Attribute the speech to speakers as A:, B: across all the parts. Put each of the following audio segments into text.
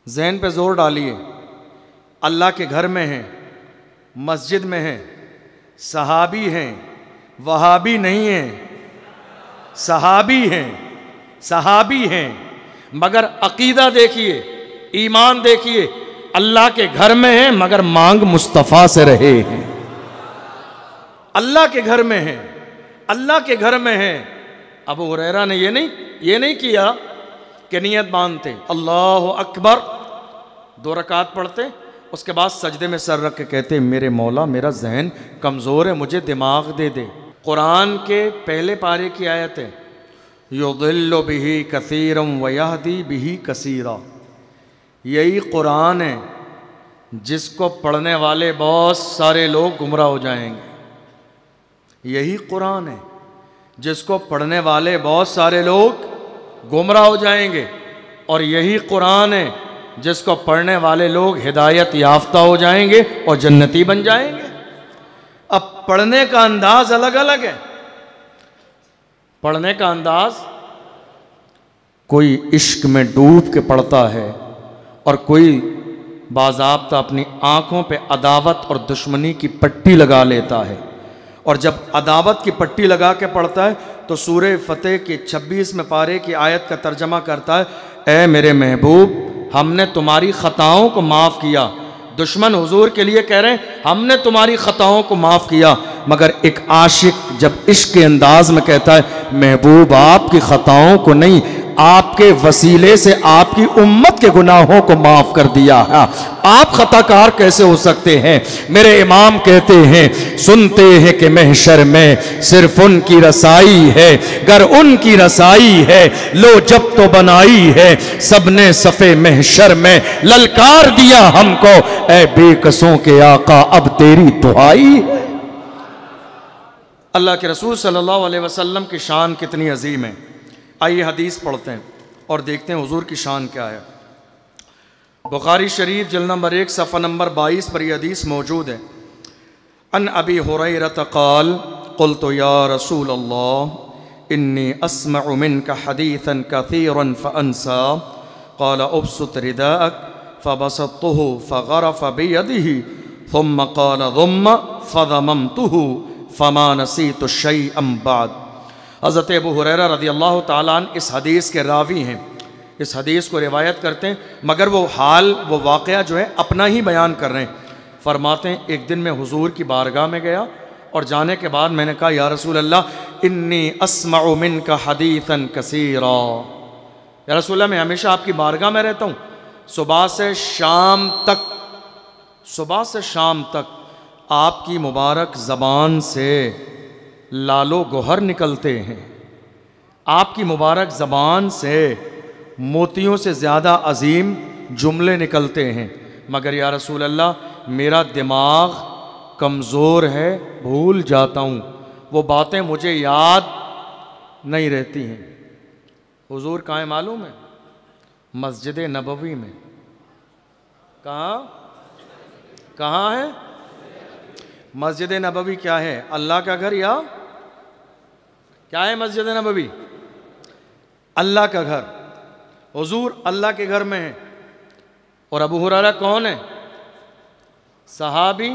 A: ذہن پہ زور ڈالیے، اللہ کے گھر میں ہیں، مسجد میں ہیں، صحابی ہیں، وہابی نہیں ہیں، صحابی ہیں، صحابی ہیں، مگر عقیدہ دیکھیے، ایمان دیکھیے، اللہ کے گھر میں ہیں مگر مانگ مصطفیٰ سے رہے ہیں۔ اللہ کے گھر میں ہیں، اللہ کے گھر میں ہیں۔ ابو ہریرہ نے یہ نہیں کیا کہ نیت باندھتے اللہ اکبر، 2 رکعت پڑھتے، اس کے بعد سجدے میں سر رکھ کے کہتے میرے مولا میرا ذہن کمزور ہے، مجھے دماغ دے دے۔ قرآن کے پہلے پارے کی آیت ہے یضل بہ کثیرا ویہدی بہ کثیرا، یہی قرآن ہے جس کو پڑھنے والے بہت سارے لوگ گمراہ ہو جائیں گے۔ یہی قرآن ہے جس کو پڑھنے والے بہت سارے لوگ گمراہ ہو جائیں گے، اور یہی قرآن ہے جس کو پڑھنے والے لوگ ہدایت یافتہ ہو جائیں گے اور جنتی بن جائیں گے۔ اب پڑھنے کا انداز الگ الگ ہے، پڑھنے کا انداز، کوئی عشق میں ڈوب کے پڑھتا ہے اور کوئی باضابطہ اپنی آنکھوں پہ عداوت اور دشمنی کی پٹی لگا لیتا ہے، اور جب عداوت کی پٹی لگا کے پڑھتا ہے تو سورہ فتح کی 26 پارے کی آیت کا ترجمہ کرتا ہے اے میرے محبوب ہم نے تمہاری خطاؤں کو معاف کیا۔ دشمن حضور کے لیے کہہ رہے ہیں ہم نے تمہاری خطاؤں کو معاف کیا، مگر ایک عاشق جب عشق کے انداز میں کہتا ہے محبوب آپ کی خطاؤں کو نہیں، آپ کے وسیلے سے آپ کی امت کے گناہوں کو معاف کر دیا ہے، آپ خطا کار کیسے ہو سکتے ہیں؟ میرے امام کہتے ہیں سنتے ہیں کہ محشر میں صرف ان کی رسائی ہے، گر ان کی رسائی ہے لو جب تو بنائی ہے، سب نے صفے محشر میں للکار دیا ہم کو، اے بے کسوں کے آقا اب تیری دعائی ہے۔ اللہ کے رسول صلی اللہ علیہ وسلم کی شان کتنی عظیم ہے۔ آئیے حدیث پڑھتے ہیں اور دیکھتے ہیں حضور کی شان کیا ہے۔ بخاری شریف جلد نمبر 1 صفحہ نمبر 22 پر یہ حدیث موجود ہے۔ ان ابی ہریرہ قال قلت یا رسول اللہ انی اسمع منک حدیثا کثیرا فانسا قال ابسط رداءک فبسطته فغرف بیدہ ثم قال ضم فضممته فما نسیت شیئا بعد۔ حضرت ابو ہریرہ رضی اللہ تعالیٰ عنہ اس حدیث کے راوی ہیں، اس حدیث کو روایت کرتے ہیں، مگر وہ حال وہ واقعہ جو ہے اپنا ہی بیان کر رہے ہیں۔ فرماتے ہیں ایک دن میں حضور کی بارگاہ میں گیا اور جانے کے بعد میں نے کہا یا رسول اللہ انی اسمع منک حدیثا کثیرا، یا رسول اللہ میں ہمیشہ آپ کی بارگاہ میں رہتا ہوں، صبح سے شام تک آپ کی مبارک زبان سے لال و گوہر نکلتے ہیں، آپ کی مبارک زبان سے موتیوں سے زیادہ عظیم جملے نکلتے ہیں، مگر یا رسول اللہ میرا دماغ کمزور ہے، بھول جاتا ہوں، وہ باتیں مجھے یاد نہیں رہتی ہیں۔ حضور کہاں ہے معلوم ہے؟ مسجد نبوی میں۔ کہاں ہے؟ مسجد نبوی کیا ہے؟ اللہ کا گھر یا کیا ہے مسجد نبوی؟ اللہ کا گھر۔ حضور اللہ کے گھر میں ہیں، اور ابو ہریرہ کون ہے؟ صحابی۔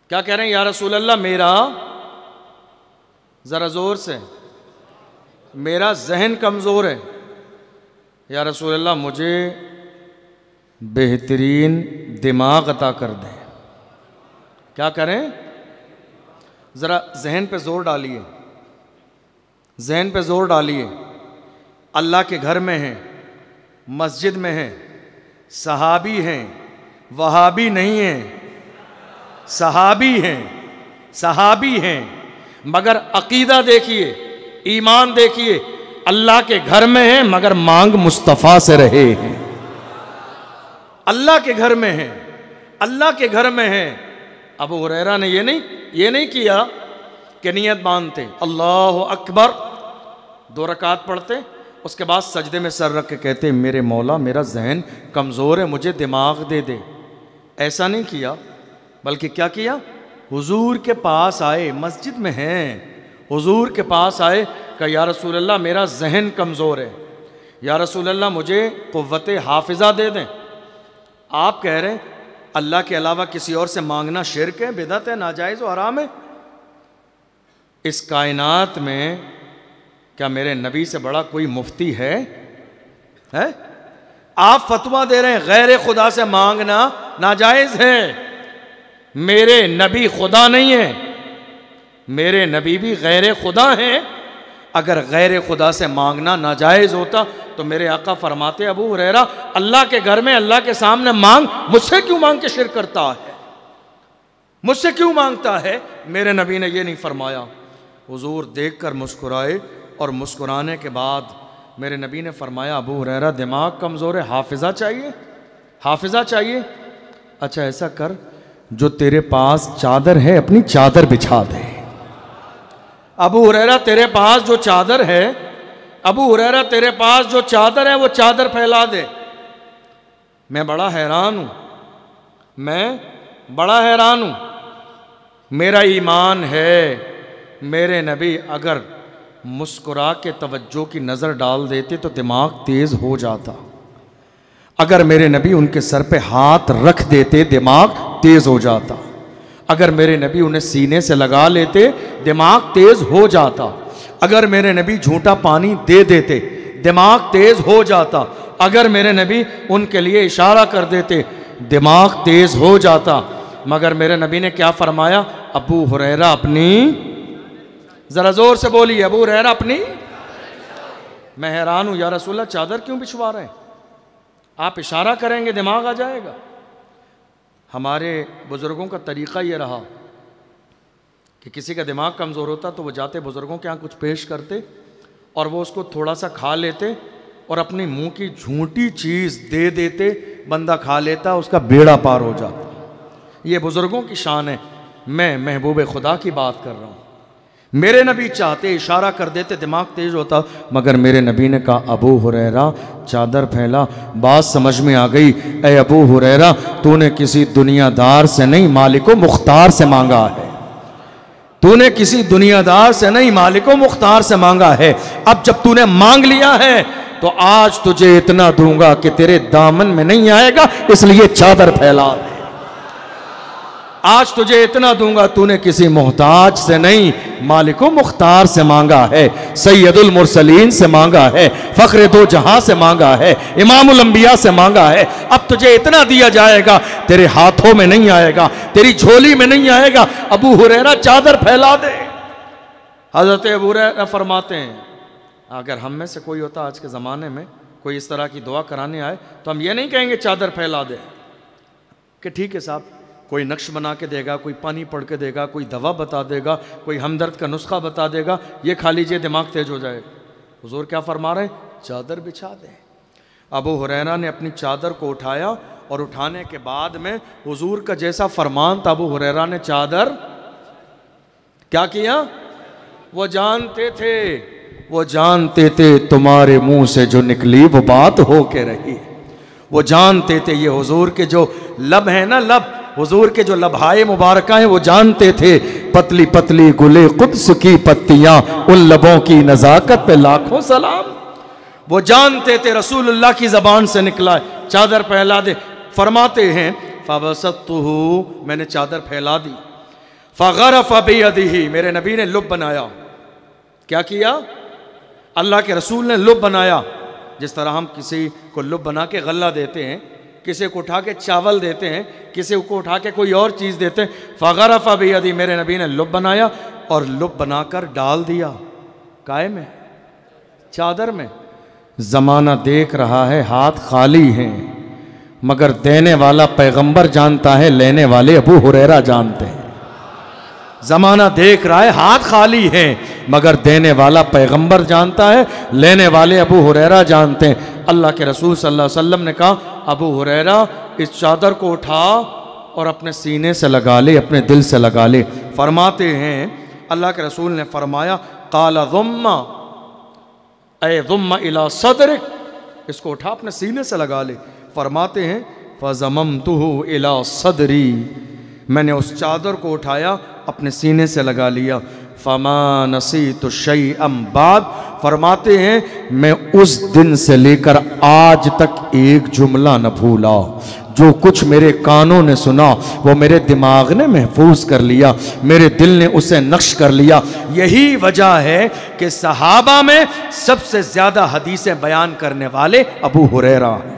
A: کیا کہہ رہے ہیں؟ یا رسول اللہ میرا، ذرا زور سے، میرا ذہن کمزور ہے، یا رسول اللہ مجھے بہترین دماغ عطا کر دیں۔ کیا کریں؟ ذرا ذہن پہ زور ڈالیے، ذہن پہ زور ڈالیے۔ اللہ کے گھر میں ہیں، مسجد میں ہیں، صحابی ہیں، وہابی نہیں ہیں، صحابی ہیں، صحابی ہیں، مگر عقیدہ دیکھیے، ایمان دیکھیے، اللہ کے گھر میں ہیں مگر مانگ مصطفیٰ سے رہے ہیں۔ اللہ کے گھر میں ہیں، اللہ کے گھر میں ہیں۔ ابو ہریرہ نے یہ نہیں کیا کہ نیت باندھتے اللہ اکبر، 2 رکعت پڑھتے، اس کے بعد سجدے میں سر رکھ کے کہتے میرے مولا میرا ذہن کمزور ہے، مجھے دماغ دے دے۔ ایسا نہیں کیا، بلکہ کیا کیا؟ حضور کے پاس آئے، مسجد میں ہیں، حضور کے پاس آئے کہ یا رسول اللہ میرا ذہن کمزور ہے، یا رسول اللہ مجھے قوت حافظہ دے دیں. آپ کہہ رہے ہیں اللہ کے علاوہ کسی اور سے مانگنا شرک ہے، بدعت ہے، ناجائز و حرام ہے. اس کائنات میں کیا میرے نبی سے بڑا کوئی مفتی ہے؟ آپ فتویٰ دے رہے ہیں غیر خدا سے مانگنا ناجائز ہے. میرے نبی خدا نہیں ہے، میرے نبی بھی غیر خدا ہیں. اگر غیر خدا سے مانگنا ناجائز ہوتا تو میرے آقا فرماتے ابو ہریرہ اللہ کے گھر میں اللہ کے سامنے مانگ، مجھ سے کیوں مانگ کے شرک کرتا ہے؟ مجھ سے کیوں مانگتا ہے؟ میرے نبی نے یہ نہیں فرمایا. حضور دیکھ کر مسکرائے اور مسکرانے کے بعد میرے نبی نے فرمایا ابو ہریرہ دماغ کمزور ہے، حافظہ چاہیے؟ حافظہ چاہیے؟ اچھا ایسا کر، جو تیرے پاس چادر ہے اپنی چادر بچھا دے. ابو ہریرہ تیرے پاس جو چادر ہے، ابو ہریرہ تیرے پاس جو چادر ہے وہ چادر پھیلا دے. میں بڑا حیران ہوں، میں بڑا حیران ہوں. میرا ایمان ہے میرے نبی اگر مسکرا کے توجہ کی نظر ڈال دیتے تو دماغ تیز ہو جاتا. اگر میرے نبی ان کے سر پہ ہاتھ رکھ دیتے دماغ تیز ہو جاتا. اگر میرے نبی انہیں سینے سے لگا لیتے دماغ تیز ہو جاتا. اگر میرے نبی جھوٹا پانی دے دیتے دماغ تیز ہو جاتا. اگر میرے نبی ان کے لیے اشارہ کر دیتے دماغ تیز ہو جاتا. مگر میرے نبی نے کیا فرمایا؟ ابو ہریرہ اپنی، ذرا زور سے بولیے، ابو ہریرہ اپنی. میں حیران ہوں یا رسول اللہ چادر کیوں بچھوا رہے ہیں؟ آپ اشارہ کریں گے دماغ آ جائے گا. ہمارے بزرگوں کا طریقہ یہ رہا کہ کسی کا دماغ کمزور ہوتا تو وہ جاتے بزرگوں کے ہاں کچھ پیش کرتے اور وہ اس کو تھوڑا سا کھا لیتے اور اپنی منہ کی جھوٹی چیز دے دیتے، بندہ کھا لیتا، اس کا بیڑا پار ہو جاتا. یہ بزرگوں کی شان ہے. میں محبوب خدا کی بات کر رہا ہوں. میرے نبی چاہتے اشارہ کر دیتے دماغ تیز ہوتا. مگر میرے نبی نے کہا ابو ہریرہ چادر پھیلا. بات سمجھ میں آ گئی. اے ابو ہریرہ تو نے کسی دنیا دار سے نہیں مالک و مختار سے مانگا ہے. تو نے کسی دنیا دار سے نہیں مالک و مختار سے مانگا ہے. اب جب تو نے مانگ لیا ہے تو آج تجھے اتنا دوں گا کہ تیرے دامن میں نہیں آئے گا، اس لیے چادر پھیلا دے. آج تجھے اتنا دوں گا، تو نے کسی محتاج سے نہیں مالک و مختار سے مانگا ہے، سید المرسلین سے مانگا ہے، فخر دو جہاں سے مانگا ہے، امام الانبیاء سے مانگا ہے. اب تجھے اتنا دیا جائے گا، تیرے ہاتھوں میں نہیں آئے گا، تیری جھولی میں نہیں آئے گا. ابو ہریرہ چادر پھیلا دے. حضرت ابو ہریرہ فرماتے ہیں اگر ہم میں سے کوئی ہوتا آج کے زمانے میں کوئی اس طرح کی دعا کرانے آئے تو ہم یہ نہیں کہیں گے چادر پھیلا دے کہ ٹھیک ہے صاحب، کوئی نقش بنا کے دے گا، کوئی پانی پڑھ کے دے گا، کوئی دوا بتا دے گا، کوئی ہمدرد کا نسخہ بتا دے گا، یہ کھا لیجئے دماغ تیز ہو جائے. حضور کیا فرما رہے ہیں؟ چادر بچھا دیں. ابو ہریرہ نے اپنی چادر کو اٹھایا اور اٹھانے کے بعد میں حضور کا جیسا فرمان تھا ابو ہریرہ نے چادر کیا کیا؟ وہ جانتے تھے تمہارے منہ سے جو نکلی وہ بات ہو کے رہی. وہ جانتے تھے، یہ حضور کے جو لب ہیں نا، لب حضور کے جو لبھائے مبارکہ ہیں، وہ جانتے تھے پتلی پتلی گلے قدس کی پتیاں، ان لبوں کی نزاکت پہ لاکھوں سلام. وہ جانتے تھے رسول اللہ کی زبان سے نکلا ہے چادر پھیلا دے. فرماتے ہیں فَبَسَطْتُهُ میں نے چادر پھیلا دی. فَغَرَفَ بِيَدِهِ میرے نبی نے لب بنایا. کیا کیا؟ اللہ کے رسول نے لب بنایا. جس طرح ہم کسی کو لب بنا کے غلہ دیتے ہیں، کسی کو اٹھا کے چاول دیتے ہیں، کسی کو اٹھا کے کوئی اور چیز دیتے ہیں. فَغَرَفَ بِيَدِهِ میرے نبی نے لب بنایا اور لب بنا کر ڈال دیا کائے میں؟ چادر میں. زمانہ دیکھ رہا ہے ہاتھ خالی ہیں، مگر دینے والا پیغمبر جانتا ہے، لینے والے ابو ہریرہ جانتے ہیں. زمانہ دیکھ رہا ہے ہاتھ خالی ہیں، مگر دینے والا پیغمبر جانتا ہے، لینے والے ابو ہریرہ جانتے ہیں. اللہ کے رسول صلی اللہ علیہ وسلم نے کہا ابو ہریرہ اس چادر کو اٹھا اور اپنے سینے سے لگا لے، اپنے دل سے لگا لے. فرماتے ہیں اللہ کے رسول نے فرمایا قال ضم اے ضم الی صدرک، اس کو اٹھا اپنے سینے سے لگا لے. فرماتے ہیں فضممتہ الی صدری میں نے اس چادر کو اٹھایا اپنے سینے سے لگا لیا. فما نسیت شیئا بعد، فرماتے ہیں میں اس دن سے لے کر آج تک ایک جملہ نہ بھولا، جو کچھ میرے کانوں نے سنا وہ میرے دماغ نے محفوظ کر لیا، میرے دل نے اسے نقش کر لیا۔ یہی وجہ ہے کہ صحابہ میں سب سے زیادہ حدیثیں بیان کرنے والے ابو ہریرہ ہیں۔